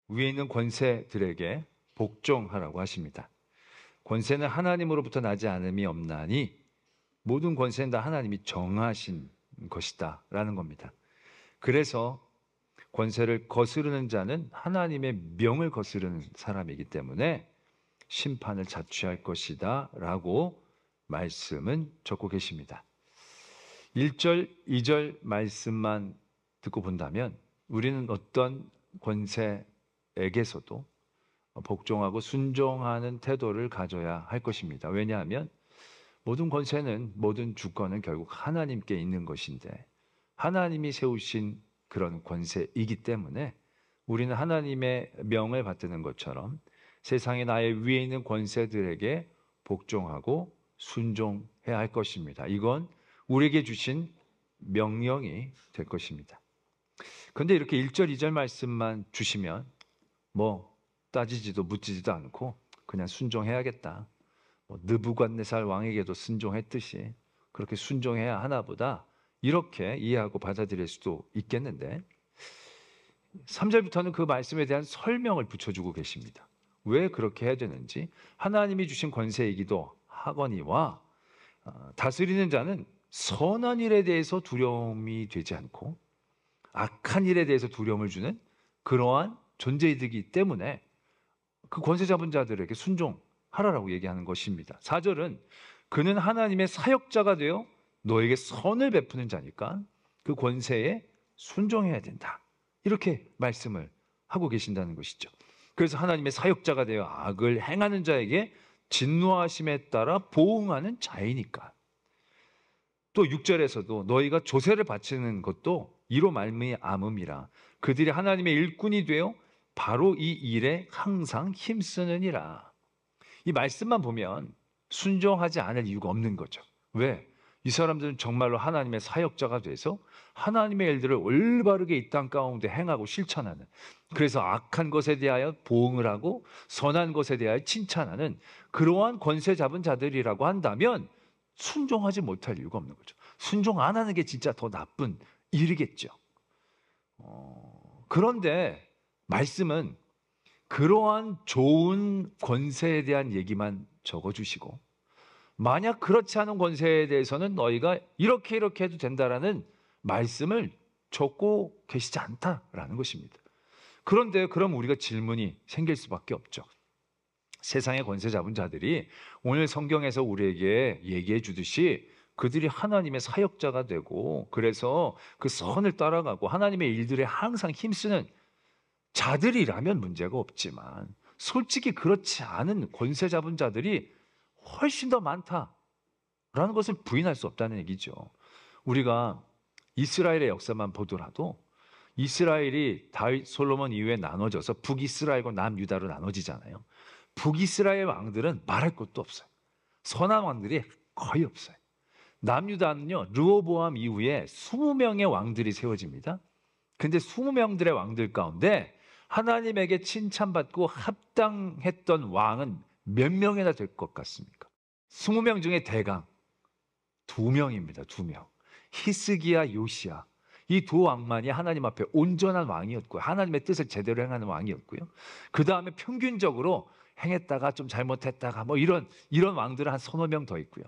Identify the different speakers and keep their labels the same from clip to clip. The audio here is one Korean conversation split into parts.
Speaker 1: 위에 있는 권세들에게 복종하라고 하십니다. 권세는 하나님으로부터 나지 않음이 없나니 모든 권세는 다 하나님이 정하신 것이다 라는 겁니다. 그래서 권세를 거스르는 자는 하나님의 명을 거스르는 사람이기 때문에 심판을 자취할 것이다 라고 말씀은 적고 계십니다. 1절, 2절 말씀만 듣고 본다면 우리는 어떤 권세에게서도 복종하고 순종하는 태도를 가져야 할 것입니다. 왜냐하면 모든 권세는, 모든 주권은 결국 하나님께 있는 것인데 하나님이 세우신 그런 권세이기 때문에 우리는 하나님의 명을 받드는 것처럼 세상에 나의 위에 있는 권세들에게 복종하고 순종해야 할 것입니다. 이건 우리에게 주신 명령이 될 것입니다. 그런데 이렇게 1절, 2절 말씀만 주시면 뭐 따지지도 묻지도 않고 그냥 순종해야겠다. 느부갓네살 왕에게도 순종했듯이 그렇게 순종해야 하나 보다 이렇게 이해하고 받아들일 수도 있겠는데 3절부터는 그 말씀에 대한 설명을 붙여주고 계십니다. 왜 그렇게 해야 되는지 하나님이 주신 권세이기도 하거니와 다스리는 자는 선한 일에 대해서 두려움이 되지 않고 악한 일에 대해서 두려움을 주는 그러한 존재이기 때문에 그 권세 잡은 자들에게 순종하라라고 얘기하는 것입니다. 4절은 그는 하나님의 사역자가 되어 너에게 선을 베푸는 자니까 그 권세에 순종해야 된다. 이렇게 말씀을 하고 계신다는 것이죠. 그래서 하나님의 사역자가 되어 악을 행하는 자에게 진노하심에 따라 보응하는 자이니까. 또 6절에서도 너희가 조세를 바치는 것도 이로 말미암음이라. 그들이 하나님의 일꾼이 되어 바로 이 일에 항상 힘쓰느니라. 이 말씀만 보면 순종하지 않을 이유가 없는 거죠. 왜? 이 사람들은 정말로 하나님의 사역자가 돼서 하나님의 일들을 올바르게 이 땅 가운데 행하고 실천하는, 그래서 악한 것에 대하여 보응을 하고 선한 것에 대하여 칭찬하는 그러한 권세 잡은 자들이라고 한다면 순종하지 못할 이유가 없는 거죠. 순종 안 하는 게 진짜 더 나쁜 일이겠죠. 그런데 말씀은 그러한 좋은 권세에 대한 얘기만 적어주시고 만약 그렇지 않은 권세에 대해서는 너희가 이렇게 해도 된다라는 말씀을 적고 계시지 않다라는 것입니다. 그런데 그럼 우리가 질문이 생길 수밖에 없죠. 세상의 권세 잡은 자들이 오늘 성경에서 우리에게 얘기해 주듯이 그들이 하나님의 사역자가 되고 그래서 그 선을 따라가고 하나님의 일들에 항상 힘쓰는 자들이라면 문제가 없지만 솔직히 그렇지 않은 권세 잡은 자들이 훨씬 더 많다라는 것을 부인할 수 없다는 얘기죠. 우리가 이스라엘의 역사만 보더라도 이스라엘이 다윗, 솔로몬 이후에 나눠져서 북이스라엘과 남유다로 나눠지잖아요. 북이스라엘 왕들은 말할 것도 없어요. 선한 왕들이 거의 없어요. 남유다는요, 르호보암 이후에 20명의 왕들이 세워집니다. 근데 20명들의 왕들 가운데 하나님에게 칭찬받고 합당했던 왕은 몇 명이나 될 것 같습니까? 20명 중에 대강 2명입니다. 2명. 히스기야, 요시야. 이 두 왕만이 하나님 앞에 온전한 왕이었고요. 하나님의 뜻을 제대로 행하는 왕이었고요. 그 다음에 평균적으로 행했다가 좀 잘못했다가 뭐 이런 왕들은 한 3-4명 더 있고요.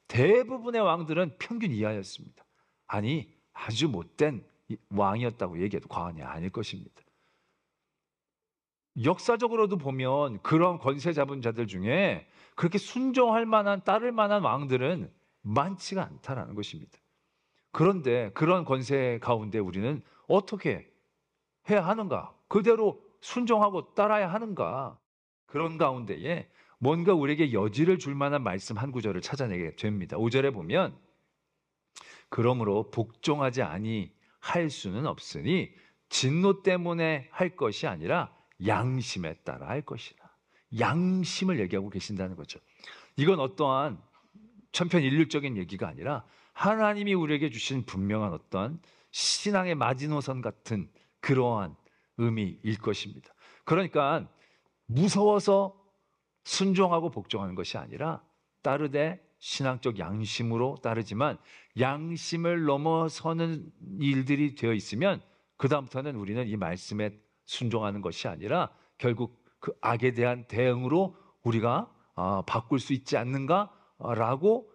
Speaker 1: 대부분의 왕들은 평균 이하였습니다. 아니, 아주 못된 왕이었다고 얘기해도 과언이 아닐 것입니다. 역사적으로도 보면 그런 권세 잡은 자들 중에 그렇게 순종할 만한, 따를 만한 왕들은 많지가 않다라는 것입니다. 그런데 그런 권세 가운데 우리는 어떻게 해야 하는가? 그대로 순종하고 따라야 하는가? 그런 가운데에 뭔가 우리에게 여지를 줄 만한 말씀 한 구절을 찾아내게 됩니다. 5절에 보면 그러므로 복종하지 아니할 수는 없으니 진노 때문에 할 것이 아니라 양심에 따라 할 것이다. 양심을 얘기하고 계신다는 거죠. 이건 어떠한 천편일률적인 얘기가 아니라 하나님이 우리에게 주신 분명한 어떤 신앙의 마지노선 같은 그러한 의미일 것입니다. 그러니까 무서워서 순종하고 복종하는 것이 아니라 따르되 신앙적 양심으로 따르지만 양심을 넘어서는 일들이 되어 있으면 그 다음부터는 우리는 이 말씀에 순종하는 것이 아니라 결국 그 악에 대한 대응으로 우리가 바꿀 수 있지 않는가라고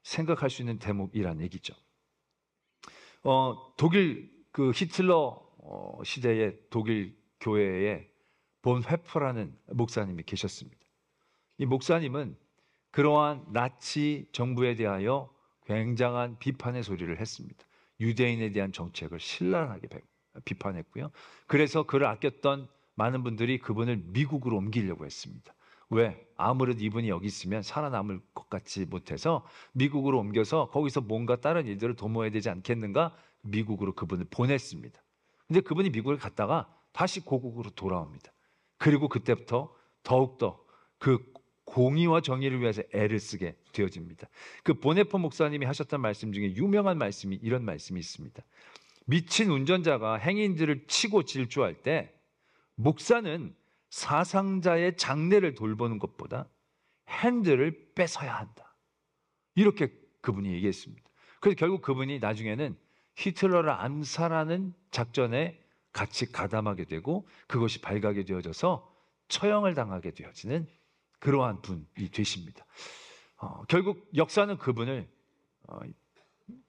Speaker 1: 생각할 수 있는 대목이란 얘기죠. 독일 그 히틀러 시대의 독일 교회에 본 회퍼라는 목사님이 계셨습니다. 이 목사님은 그러한 나치 정부에 대하여 굉장한 비판의 소리를 했습니다. 유대인에 대한 정책을 신랄하게 비판했고요. 그래서 그를 아꼈던 많은 분들이 그분을 미국으로 옮기려고 했습니다. 왜? 아무래도 이분이 여기 있으면 살아남을 것 같지 못해서 미국으로 옮겨서 거기서 뭔가 다른 일들을 도모해야 되지 않겠는가? 미국으로 그분을 보냈습니다. 근데 그분이 미국에 갔다가 다시 고국으로 돌아옵니다. 그리고 그때부터 더욱더 그 공의와 정의를 위해서 애를 쓰게 되어집니다. 그 보네포 목사님이 하셨던 말씀 중에 유명한 말씀이 이런 말씀이 있습니다. 미친 운전자가 행인들을 치고 질주할 때 목사는 사상자의 장례를 돌보는 것보다 핸들을 뺏어야 한다. 이렇게 그분이 얘기했습니다. 그래서 결국 그분이 나중에는 히틀러를 암살하는 작전에 같이 가담하게 되고 그것이 발각이 되어져서 처형을 당하게 되어지는 그러한 분이 되십니다. 결국 역사는 그분을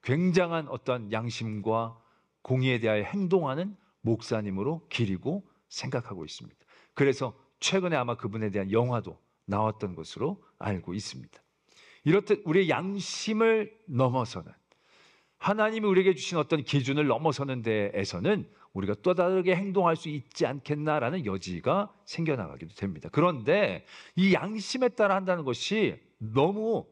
Speaker 1: 굉장한 어떤 양심과 공의에 대하여 행동하는 목사님으로 기리고 생각하고 있습니다. 그래서 최근에 아마 그분에 대한 영화도 나왔던 것으로 알고 있습니다. 이렇듯 우리의 양심을 넘어서는 하나님이 우리에게 주신 어떤 기준을 넘어서는 데에서는 우리가 또 다르게 행동할 수 있지 않겠나라는 여지가 생겨나가기도 됩니다. 그런데 이 양심에 따라 한다는 것이 너무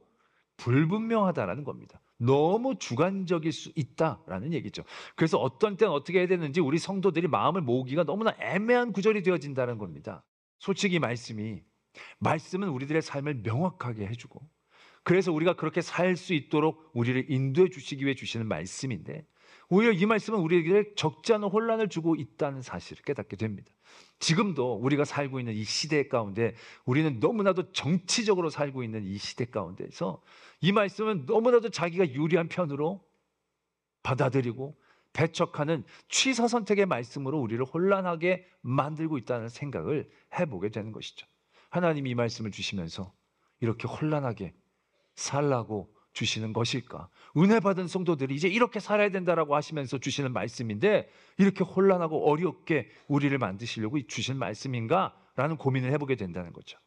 Speaker 1: 불분명하다라는 겁니다. 너무 주관적일 수 있다라는 얘기죠. 그래서 어떤 때는 어떻게 해야 되는지 우리 성도들이 마음을 모으기가 너무나 애매한 구절이 되어진다는 겁니다. 솔직히 말씀은 우리들의 삶을 명확하게 해주고 그래서 우리가 그렇게 살 수 있도록 우리를 인도해 주시기 위해 주시는 말씀인데 오히려 이 말씀은 우리에게 적지 않은 혼란을 주고 있다는 사실을 깨닫게 됩니다. 지금도 우리가 살고 있는 이 시대 가운데 우리는 너무나도 정치적으로 살고 있는 이 시대 가운데서 이 말씀은 너무나도 자기가 유리한 편으로 받아들이고 배척하는 취사 선택의 말씀으로 우리를 혼란하게 만들고 있다는 생각을 해보게 되는 것이죠. 하나님이 이 말씀을 주시면서 이렇게 혼란하게 살라고 주시는 것일까? 은혜 받은 성도들이 이제 이렇게 살아야 된다라고 하시면서 주시는 말씀인데 이렇게 혼란하고 어렵게 우리를 만드시려고 주신 말씀인가? 라는 고민을 해보게 된다는 거죠.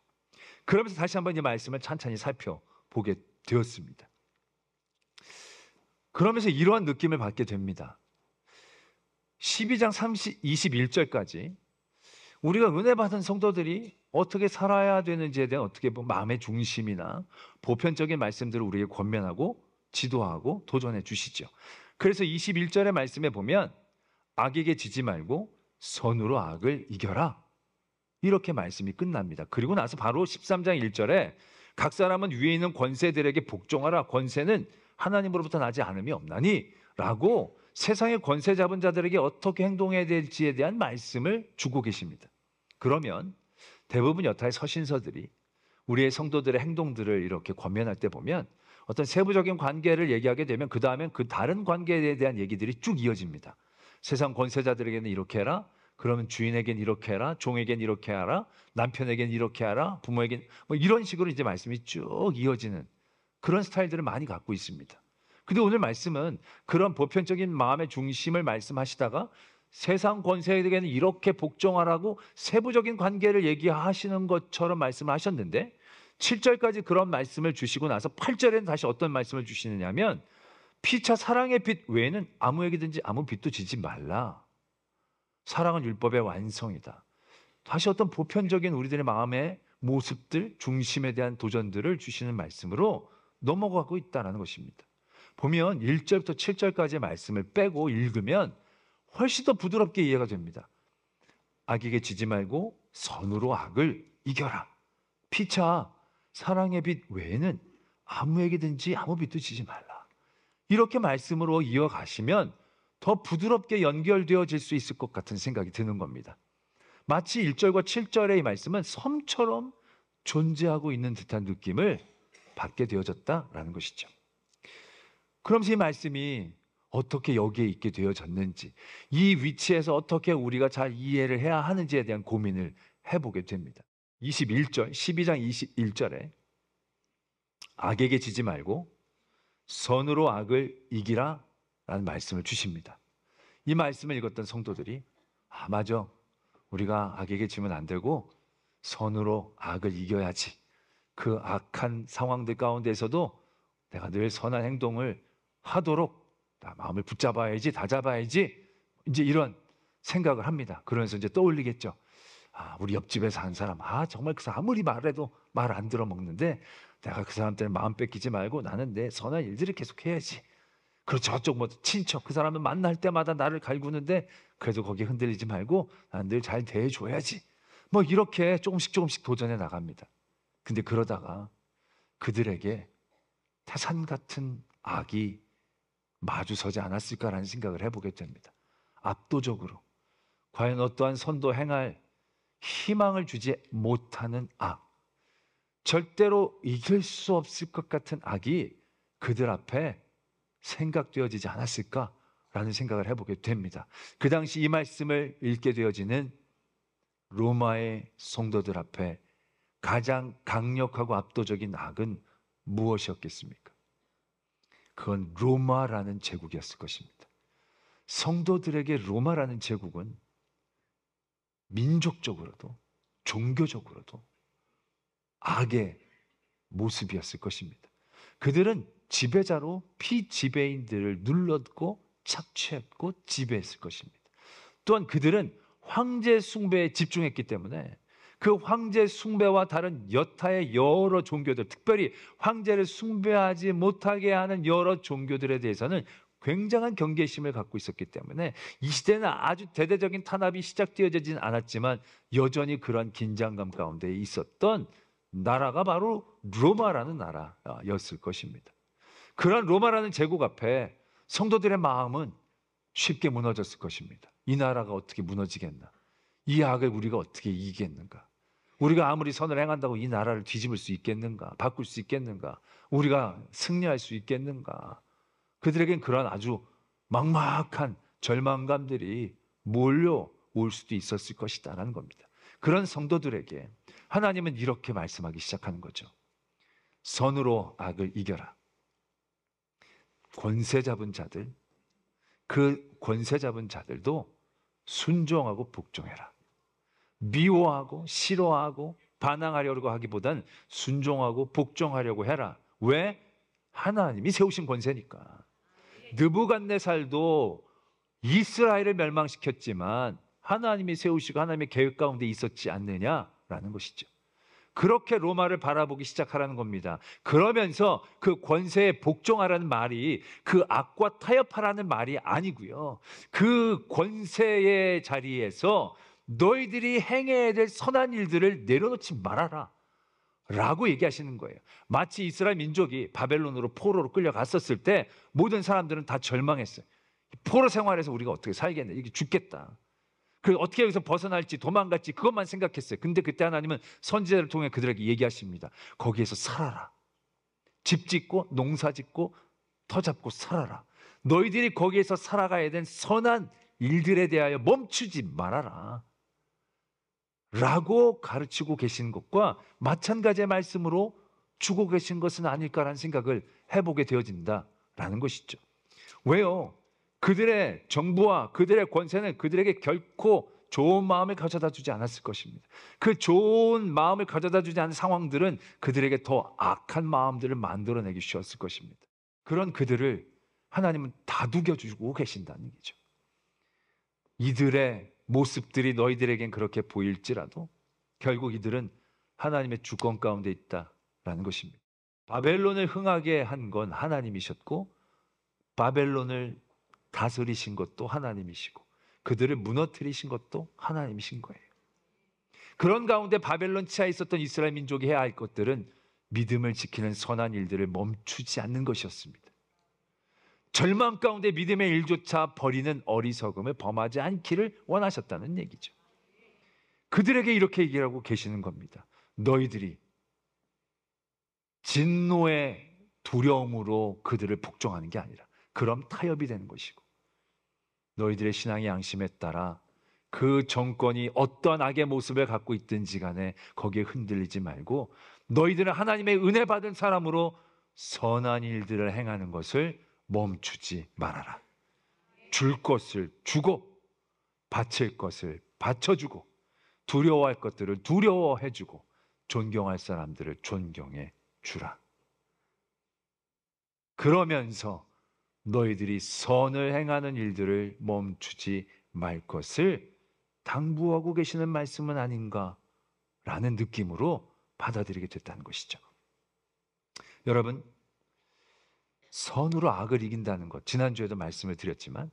Speaker 1: 그러면서 다시 한번 이 말씀을 찬찬히 살펴보게 되었습니다. 그러면서 이러한 느낌을 받게 됩니다. 12장 21절까지 우리가 은혜 받은 성도들이 어떻게 살아야 되는지에 대한 어떻게 보면 마음의 중심이나 보편적인 말씀들을 우리에게 권면하고 지도하고 도전해 주시죠. 그래서 21절의 말씀에 보면 악에게 지지 말고 선으로 악을 이겨라. 이렇게 말씀이 끝납니다. 그리고 나서 바로 13장 1절에 각 사람은 위에 있는 권세들에게 복종하라. 권세는 하나님으로부터 나지 않음이 없나니 라고 세상의 권세 잡은 자들에게 어떻게 행동해야 될지에 대한 말씀을 주고 계십니다. 그러면 대부분 여타의 서신서들이 우리의 성도들의 행동들을 이렇게 권면할 때 보면 어떤 세부적인 관계를 얘기하게 되면 그 다음엔 그 다른 관계에 대한 얘기들이 쭉 이어집니다. 세상 권세자들에게는 이렇게 해라. 그러면 주인에겐 이렇게 해라. 종에겐 이렇게 하라. 남편에겐 이렇게 하라. 부모에겐 뭐 이런 식으로 이제 말씀이 쭉 이어지는 그런 스타일들을 많이 갖고 있습니다. 근데 오늘 말씀은 그런 보편적인 마음의 중심을 말씀하시다가 세상 권세에게는 이렇게 복종하라고 세부적인 관계를 얘기하시는 것처럼 말씀을 하셨는데 7절까지 그런 말씀을 주시고 나서 8절에는 다시 어떤 말씀을 주시느냐면 피차 사랑의 빛 외에는 아무에게든지 아무 빛도 지지 말라. 사랑은 율법의 완성이다. 다시 어떤 보편적인 우리들의 마음의 모습들, 중심에 대한 도전들을 주시는 말씀으로 넘어가고 있다는 것입니다. 보면 1절부터 7절까지의 말씀을 빼고 읽으면 훨씬 더 부드럽게 이해가 됩니다. 악에게 지지 말고 선으로 악을 이겨라. 피차 사랑의 빛 외에는 아무에게든지 아무 빛도 지지 말라. 이렇게 말씀으로 이어가시면 더 부드럽게 연결되어질 수 있을 것 같은 생각이 드는 겁니다. 마치 1절과 7절의 이 말씀은 섬처럼 존재하고 있는 듯한 느낌을 받게 되어졌다라는 것이죠. 그러면서 이 말씀이 어떻게 여기에 있게 되어졌는지, 이 위치에서 어떻게 우리가 잘 이해를 해야 하는지에 대한 고민을 해보게 됩니다. 21절, 12장 21절에 악에게 지지 말고 선으로 악을 이기라 라는 말씀을 주십니다. 이 말씀을 읽었던 성도들이 맞아, 우리가 악에게 지면 안 되고 선으로 악을 이겨야지. 그 악한 상황들 가운데서도 내가 늘 선한 행동을 하도록 마음을 붙잡아야지, 다잡아야지, 이제 이런 생각을 합니다. 그러면서 이제 떠올리겠죠. 우리 옆집에 사는 사람, 정말 그 사람 아무리 말해도 말 안 들어 먹는데 내가 그 사람 때문에 마음 뺏기지 말고 나는 내 선한 일들을 계속 해야지. 그리고 저쪽 뭐 친척, 그 사람은 만날 때마다 나를 갈구는데 그래도 거기에 흔들리지 말고 난 늘 잘 대해줘야지. 뭐 이렇게 조금씩 도전해 나갑니다. 근데 그러다가 그들에게 태산 같은 악이 마주서지 않았을까라는 생각을 해보게 됩니다. 압도적으로 과연 어떠한 선도 행할 희망을 주지 못하는 악, 절대로 이길 수 없을 것 같은 악이 그들 앞에 생각되어지지 않았을까라는 생각을 해보게 됩니다. 그 당시 이 말씀을 읽게 되어지는 로마의 성도들 앞에 가장 강력하고 압도적인 악은 무엇이었겠습니까? 그건 로마라는 제국이었을 것입니다. 성도들에게 로마라는 제국은 민족적으로도 종교적으로도 악의 모습이었을 것입니다. 그들은 지배자로 피지배인들을 눌렀고 착취했고 지배했을 것입니다. 또한 그들은 황제 숭배에 집중했기 때문에 그 황제 숭배와 다른 여타의 여러 종교들, 특별히 황제를 숭배하지 못하게 하는 여러 종교들에 대해서는 굉장한 경계심을 갖고 있었기 때문에 이 시대는 아주 대대적인 탄압이 시작되어지진 않았지만 여전히 그런 긴장감 가운데 있었던 나라가 바로 로마라는 나라였을 것입니다. 그런 로마라는 제국 앞에 성도들의 마음은 쉽게 무너졌을 것입니다. 이 나라가 어떻게 무너지겠나? 이 악을 우리가 어떻게 이기겠는가? 우리가 아무리 선을 행한다고 이 나라를 뒤집을 수 있겠는가? 바꿀 수 있겠는가? 우리가 승리할 수 있겠는가? 그들에겐 그런 아주 막막한 절망감들이 몰려올 수도 있었을 것이다라는 겁니다. 그런 성도들에게 하나님은 이렇게 말씀하기 시작하는 거죠. 선으로 악을 이겨라. 권세 잡은 자들, 그 권세 잡은 자들도 순종하고 복종해라. 미워하고 싫어하고 반항하려고 하기보단 순종하고 복종하려고 해라. 왜? 하나님이 세우신 권세니까. 느부갓네살도 이스라엘을 멸망시켰지만 하나님이 세우시고 하나님의 계획 가운데 있었지 않느냐라는 것이죠. 그렇게 로마를 바라보기 시작하라는 겁니다. 그러면서 그 권세에 복종하라는 말이 그 악과 타협하라는 말이 아니고요. 그 권세의 자리에서 너희들이 행해야 될 선한 일들을 내려놓지 말아라 라고 얘기하시는 거예요. 마치 이스라엘 민족이 바벨론으로 포로로 끌려갔었을 때 모든 사람들은 다 절망했어요. 포로 생활에서 우리가 어떻게 살겠냐, 이게 죽겠다. 그 어떻게 여기서 벗어날지 도망갈지 그것만 생각했어요. 근데 그때 하나님은 선지자를 통해 그들에게 얘기하십니다. 거기에서 살아라. 집 짓고 농사 짓고 터 잡고 살아라. 너희들이 거기에서 살아가야 된 선한 일들에 대하여 멈추지 말아라 라고 가르치고 계신 것과 마찬가지의 말씀으로 주고 계신 것은 아닐까라는 생각을 해보게 되어진다라는 것이죠. 왜요? 그들의 정부와 그들의 권세는 그들에게 결코 좋은 마음을 가져다 주지 않았을 것입니다. 그 좋은 마음을 가져다 주지 않은 상황들은 그들에게 더 악한 마음들을 만들어내기 쉬웠을 것입니다. 그런 그들을 하나님은 다독여주고 계신다는 얘기죠. 이들의 모습들이 너희들에겐 그렇게 보일지라도 결국 이들은 하나님의 주권 가운데 있다라는 것입니다. 바벨론을 흥하게 한 건 하나님이셨고 바벨론을 다스리신 것도 하나님이시고 그들을 무너뜨리신 것도 하나님이신 거예요. 그런 가운데 바벨론 치하에 있었던 이스라엘 민족이 해야 할 것들은 믿음을 지키는 선한 일들을 멈추지 않는 것이었습니다. 절망 가운데 믿음의 일조차 버리는 어리석음을 범하지 않기를 원하셨다는 얘기죠. 그들에게 이렇게 얘기하고 계시는 겁니다. 너희들이 진노의 두려움으로 그들을 복종하는 게 아니라 그럼 타협이 되는 것이고, 너희들의 신앙의 양심에 따라 그 정권이 어떤 악의 모습을 갖고 있든지 간에 거기에 흔들리지 말고 너희들은 하나님의 은혜 받은 사람으로 선한 일들을 행하는 것을 멈추지 말아라. 줄 것을 주고 바칠 것을 바쳐주고 두려워할 것들을 두려워해주고 존경할 사람들을 존경해 주라. 그러면서 너희들이 선을 행하는 일들을 멈추지 말 것을 당부하고 계시는 말씀은 아닌가라는 느낌으로 받아들이게 됐다는 것이죠. 여러분, 선으로 악을 이긴다는 것, 지난주에도 말씀을 드렸지만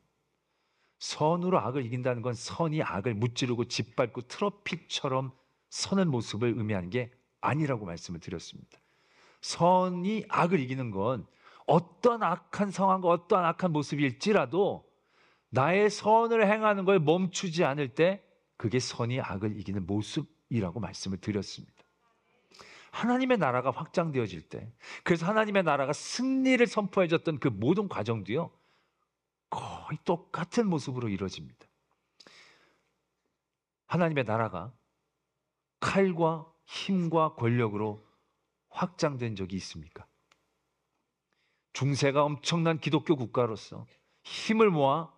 Speaker 1: 선으로 악을 이긴다는 건 선이 악을 무찌르고 짓밟고 트로피처럼 서는 모습을 의미하는 게 아니라고 말씀을 드렸습니다. 선이 악을 이기는 건 어떤 악한 상황과 어떤 악한 모습일지라도 나의 선을 행하는 걸 멈추지 않을 때 그게 선이 악을 이기는 모습이라고 말씀을 드렸습니다. 하나님의 나라가 확장되어질 때, 그래서 하나님의 나라가 승리를 선포해줬던 그 모든 과정도요, 거의 똑같은 모습으로 이루어집니다. 하나님의 나라가 칼과 힘과 권력으로 확장된 적이 있습니까? 중세가 엄청난 기독교 국가로서 힘을 모아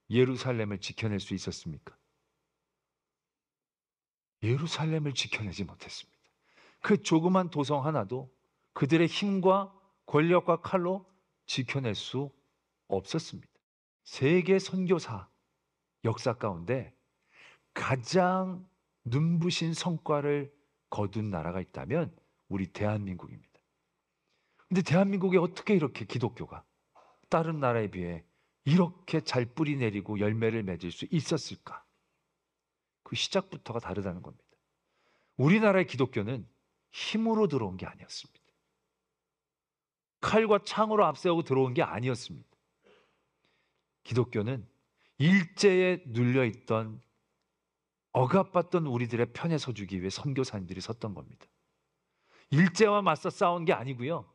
Speaker 1: 예루살렘을 지켜낼 수 있었습니까? 예루살렘을 지켜내지 못했습니다. 그 조그만 도성 하나도 그들의 힘과 권력과 칼로 지켜낼 수 없었습니다. 세계 선교사 역사 가운데 가장 눈부신 성과를 거둔 나라가 있다면 우리 대한민국입니다. 근데 대한민국에 어떻게 이렇게 기독교가 다른 나라에 비해 이렇게 잘 뿌리 내리고 열매를 맺을 수 있었을까? 그 시작부터가 다르다는 겁니다. 우리나라의 기독교는 힘으로 들어온 게 아니었습니다. 칼과 창으로 앞세우고 들어온 게 아니었습니다. 기독교는 일제에 눌려있던 억압받던 우리들의 편에 서주기 위해 선교사님들이 섰던 겁니다. 일제와 맞서 싸운 게 아니고요.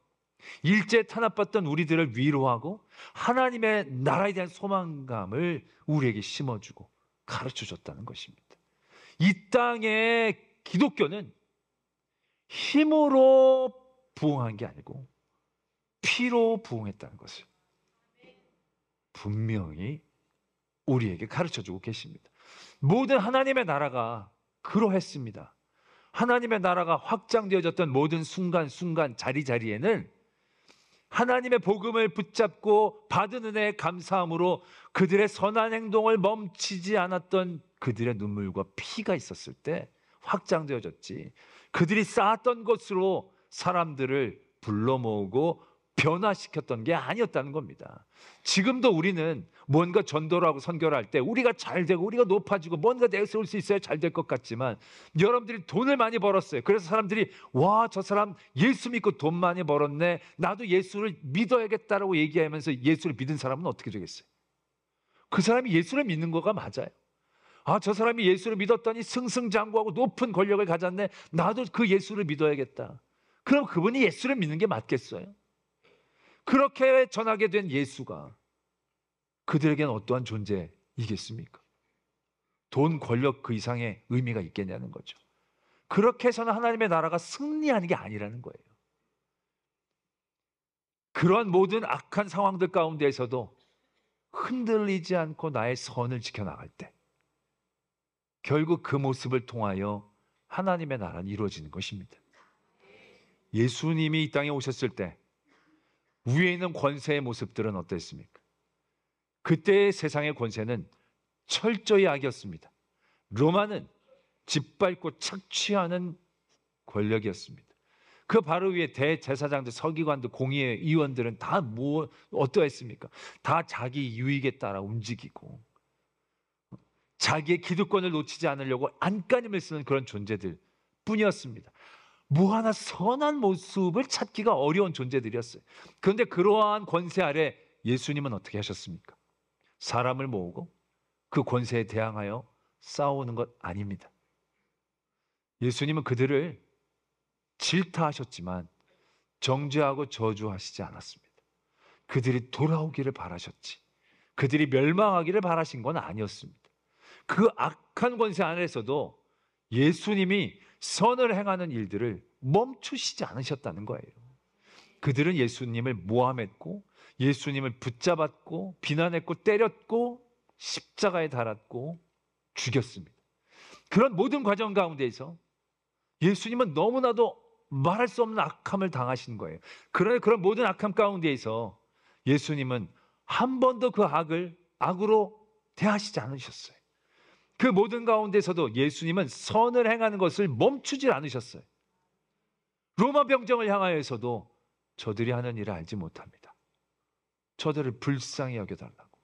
Speaker 1: 일제에 탄압받던 우리들을 위로하고 하나님의 나라에 대한 소망감을 우리에게 심어주고 가르쳐줬다는 것입니다. 이 땅의 기독교는 힘으로 부흥한 게 아니고 피로 부흥했다는 것을 분명히 우리에게 가르쳐주고 계십니다. 모든 하나님의 나라가 그러했습니다. 하나님의 나라가 확장되어졌던 모든 순간순간 자리자리에는 하나님의 복음을 붙잡고 받은 은혜에 감사함으로 그들의 선한 행동을 멈추지 않았던 그들의 눈물과 피가 있었을 때 확장되어졌지, 그들이 쌓았던 것으로 사람들을 불러 모으고 변화시켰던 게 아니었다는 겁니다. 지금도 우리는 뭔가 전도를 하고 선교를 할 때 우리가 잘 되고 우리가 높아지고 뭔가 내세울 수 있어야 잘 될 것 같지만, 여러분들이 돈을 많이 벌었어요. 그래서 사람들이 와, 저 사람 예수 믿고 돈 많이 벌었네, 나도 예수를 믿어야겠다라고 얘기하면서 예수를 믿은 사람은 어떻게 되겠어요? 그 사람이 예수를 믿는 거가 맞아요. 아, 저 사람이 예수를 믿었더니 승승장구하고 높은 권력을 가졌네, 나도 그 예수를 믿어야겠다. 그럼 그분이 예수를 믿는 게 맞겠어요? 그렇게 전하게 된 예수가 그들에게는 어떠한 존재이겠습니까? 돈, 권력 그 이상의 의미가 있겠냐는 거죠. 그렇게 해서는 하나님의 나라가 승리하는 게 아니라는 거예요. 그런 모든 악한 상황들 가운데에서도 흔들리지 않고 나의 선을 지켜나갈 때 결국 그 모습을 통하여 하나님의 나라는 이루어지는 것입니다. 예수님이 이 땅에 오셨을 때 위에 있는 권세의 모습들은 어땠습니까? 그때의 세상의 권세는 철저히 악이었습니다. 로마는 짓밟고 착취하는 권력이었습니다. 그 바로 위에 대제사장들, 서기관들, 공의회 의원들은 다 어떠했습니까? 다 자기 유익에 따라 움직이고 자기의 기득권을 놓치지 않으려고 안간힘을 쓰는 그런 존재들 뿐이었습니다. 뭐 하나 선한 모습을 찾기가 어려운 존재들이었어요. 그런데 그러한 권세 아래 예수님은 어떻게 하셨습니까? 사람을 모으고 그 권세에 대항하여 싸우는 것 아닙니다. 예수님은 그들을 질타하셨지만 정죄하고 저주하시지 않았습니다. 그들이 돌아오기를 바라셨지, 그들이 멸망하기를 바라신 건 아니었습니다. 그 악한 권세 안에서도 예수님이 선을 행하는 일들을 멈추시지 않으셨다는 거예요. 그들은 예수님을 모함했고, 예수님을 붙잡았고, 비난했고, 때렸고, 십자가에 달았고, 죽였습니다. 그런 모든 과정 가운데에서 예수님은 너무나도 말할 수 없는 악함을 당하신 거예요. 그런 모든 악함 가운데에서 예수님은 한 번도 그 악을 악으로 대하시지 않으셨어요. 그 모든 가운데서도 예수님은 선을 행하는 것을 멈추지 않으셨어요. 로마 병정을 향하여서도 저들이 하는 일을 알지 못합니다. 저들을 불쌍히 여겨달라고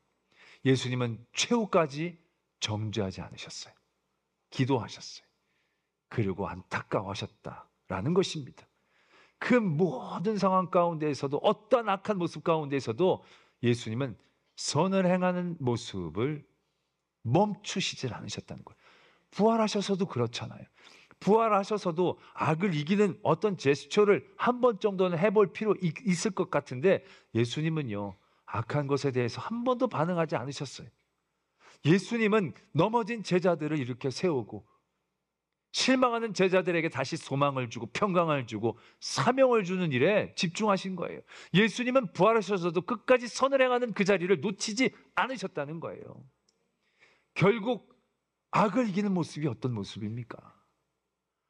Speaker 1: 예수님은 최후까지 정죄하지 않으셨어요. 기도하셨어요. 그리고 안타까워하셨다라는 것입니다. 그 모든 상황 가운데에서도, 어떤 악한 모습 가운데에서도 예수님은 선을 행하는 모습을 멈추시질 않으셨다는 거예요. 부활하셔서도 그렇잖아요. 부활하셔서도 악을 이기는 어떤 제스처를 한 번 정도는 해볼 필요 있을 것 같은데, 예수님은요, 악한 것에 대해서 한 번도 반응하지 않으셨어요. 예수님은 넘어진 제자들을 이렇게 세우고, 실망하는 제자들에게 다시 소망을 주고 평강을 주고 사명을 주는 일에 집중하신 거예요. 예수님은 부활하셔서도 끝까지 선을 행하는 그 자리를 놓치지 않으셨다는 거예요. 결국 악을 이기는 모습이 어떤 모습입니까?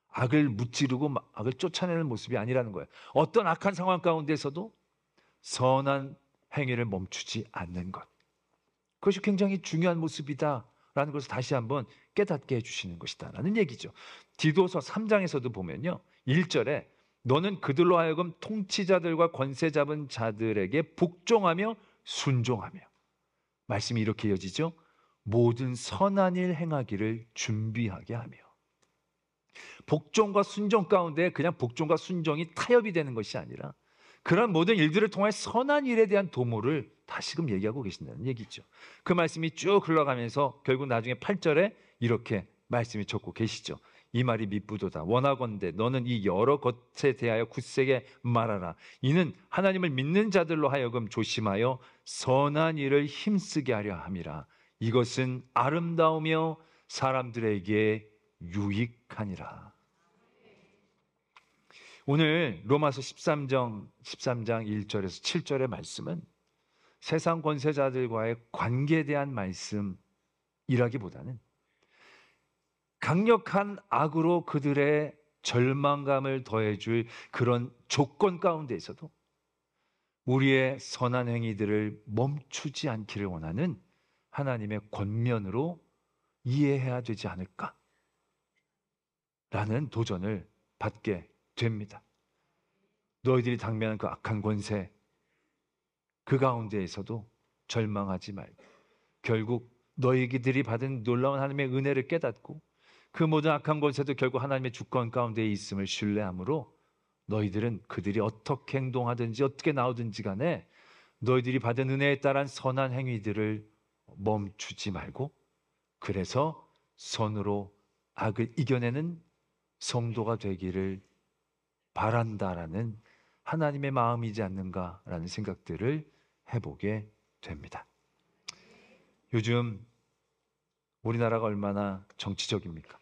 Speaker 1: 악을 무찌르고 악을 쫓아내는 모습이 아니라는 거예요. 어떤 악한 상황 가운데서도 선한 행위를 멈추지 않는 것, 그것이 굉장히 중요한 모습이다라는 것을 다시 한번 깨닫게 해주시는 것이다라는 얘기죠. 디도서 3장에서도 보면요, 1절에 너는 그들로 하여금 통치자들과 권세 잡은 자들에게 복종하며 순종하며, 말씀이 이렇게 이어지죠. 모든 선한 일 행하기를 준비하게 하며. 복종과 순종 가운데 그냥 복종과 순종이 타협이 되는 것이 아니라 그런 모든 일들을 통해 선한 일에 대한 도모를 다시금 얘기하고 계신다는 얘기죠. 그 말씀이 쭉 흘러가면서 결국 나중에 8절에 이렇게 말씀이 적고 계시죠. 이 말이 미쁘도다. 원하건대 너는 이 여러 것에 대하여 굳세게 말하라. 이는 하나님을 믿는 자들로 하여금 조심하여 선한 일을 힘쓰게 하려 함이라. 이것은 아름다우며 사람들에게 유익하니라. 오늘 로마서 13장 1절에서 7절의 말씀은 세상 권세자들과의 관계에 대한 말씀이라기보다는 강력한 악으로 그들의 절망감을 더해줄 그런 조건 가운데에서도 우리의 선한 행위들을 멈추지 않기를 원하는 하나님의 권면으로 이해해야 되지 않을까 라는 도전을 받게 됩니다. 너희들이 당면한 그 악한 권세, 그 가운데에서도 절망하지 말고 결국 너희들이 받은 놀라운 하나님의 은혜를 깨닫고 그 모든 악한 권세도 결국 하나님의 주권 가운데 있음을 신뢰함으로 너희들은 그들이 어떻게 행동하든지 어떻게 나오든지 간에 너희들이 받은 은혜에 따른 선한 행위들을 멈추지 말고, 그래서 선으로 악을 이겨내는 성도가 되기를 바란다라는 하나님의 마음이지 않는가라는 생각들을 해보게 됩니다. 요즘 우리나라가 얼마나 정치적입니까?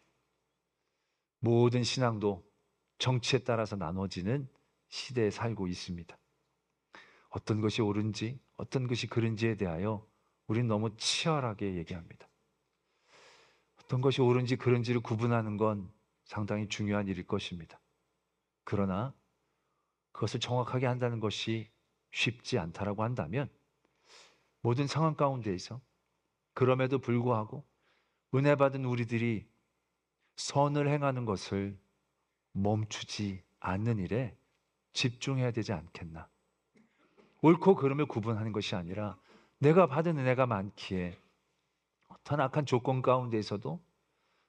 Speaker 1: 모든 신앙도 정치에 따라서 나눠지는 시대에 살고 있습니다. 어떤 것이 옳은지 어떤 것이 그른지에 대하여 우리는 너무 치열하게 얘기합니다. 어떤 것이 옳은지 그른지를 구분하는 건 상당히 중요한 일일 것입니다. 그러나 그것을 정확하게 한다는 것이 쉽지 않다라고 한다면 모든 상황 가운데에서 그럼에도 불구하고 은혜 받은 우리들이 선을 행하는 것을 멈추지 않는 일에 집중해야 되지 않겠나. 옳고 그름을 구분하는 것이 아니라 내가 받은 은혜가 많기에 어떤 악한 조건 가운데에서도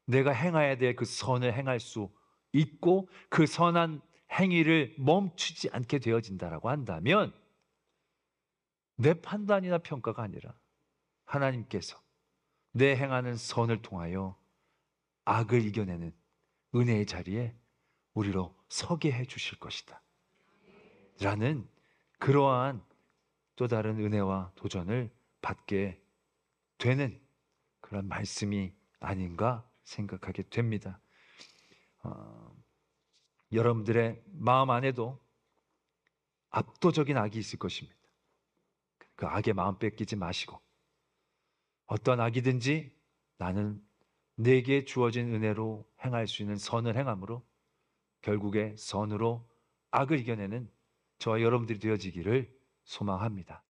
Speaker 1: 내가 행해야 될 그 선을 행할 수 있고 그 선한 행위를 멈추지 않게 되어진다라고 한다면 내 판단이나 평가가 아니라 하나님께서 내 행하는 선을 통하여 악을 이겨내는 은혜의 자리에 우리로 서게 해 주실 것이다 라는 그러한 또 다른 은혜와 도전을 받게 되는 그런 말씀이 아닌가 생각하게 됩니다. 여러분들의 마음 안에도 압도적인 악이 있을 것입니다. 그 악의 마음 뺏기지 마시고 어떤 악이든지 나는 내게 주어진 은혜로 행할 수 있는 선을 행함으로 결국에 선으로 악을 이겨내는 저와 여러분들이 되어지기를 소망합니다.